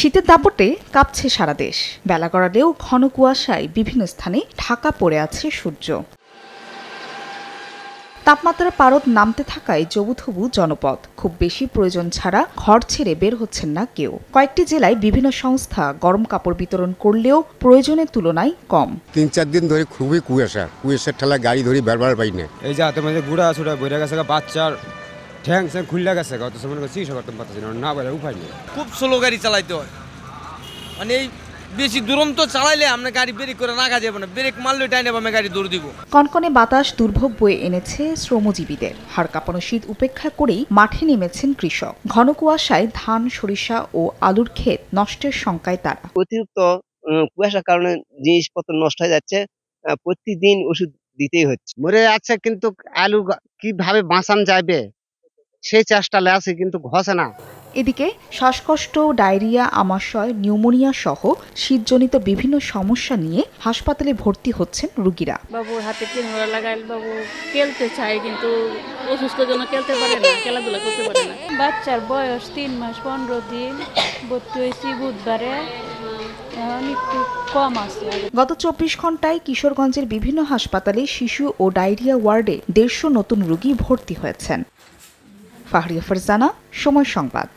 শীতের দাপটে কাঁপছে সারা দেশ। বেলা গড়ালেও ঘন কুয়াশায় বিভিন্ন স্থানে ঢাকা পড়ে আছে সূর্য। তাপমাত্রার পারদ নামতে থাকায় জবুথবু জনপদ। খুব বেশি প্রয়োজন ছাড়া ঘর ছেড়ে বের হচ্ছেন না কেউ। কয়েকটি জেলায় বিভিন্ন সংস্থা গরম কাপড় বিতরণ করলেও প্রয়োজনের তুলনায় কম। ৩-৪ দিন ধরে খুবই কুয়াশার ঠেলা গাড়ি ধরে বেরবার পাই না। এই যে হাতের মধ্যে গুড়া ছুড়া বইরা গেছে, বাচ্চার ঠ্যাং স্যাং খুললা গেছে, অথচ মনে করছি চিকিৎসা করতে পারতেছি না বলে উপায় নেই। খুব স্লো গাড়ি চালাইতে হয়, মানে এই বেশি দুরন্ত চালাইলে আমরা গাড়ি ব্রেক করে রাখা যাবে না, ব্রেক মারলে টাইনে আমি গাড়ি দৌড় দিব। কনকনে বাতাস দুর্ভোগ বয়ে এনেছে শ্রমজীবীদের। হাড় কাঁপানো শীত উপেক্ষা করেই মাঠে নেমেছেন কৃষক। ঘন কুয়াশায় ধান, সরিষা ও আলুর ক্ষেত নষ্টের শঙ্কায় তারা। অতিরিক্ত কুয়াশার কারণে জিনিসপত্র নষ্ট হয়ে যাচ্ছে, প্রতিদিন ওষুধ দিতেই হচ্ছে। মরে যাচ্ছে, কিন্তু আলু কিভাবে বাঁচানো যাবে সেই চেষ্টা আছে, কিন্তু ঘষে না। এদিকে শ্বাসকষ্ট, ডায়রিয়া, আমাশয়, নিউমোনিয়া সহ শীতজনিত বিভিন্ন সমস্যা নিয়ে হাসপাতালে ভর্তি হচ্ছেন রোগীরা। বাবুর হাতে পিনহরা লাগাইল, বাবু খেলতে চায় কিন্তু অসুস্থ জন্য খেলতে পারে না, খেলাধুলা করতে পারে না। বাচ্চার বয়স 3 মাস 15 দিন, ভর্তি হয়েছি বুধবারে, একটু কম আছে। গত 24 ঘন্টায় কিশোরগঞ্জের বিভিন্ন হাসপাতালে শিশু ও ডায়রিয়া ওয়ার্ডে 150 নতুন রোগী ভর্তি হয়েছেন। ফাহরিয়া ফারজানা, সময় সংবাদ।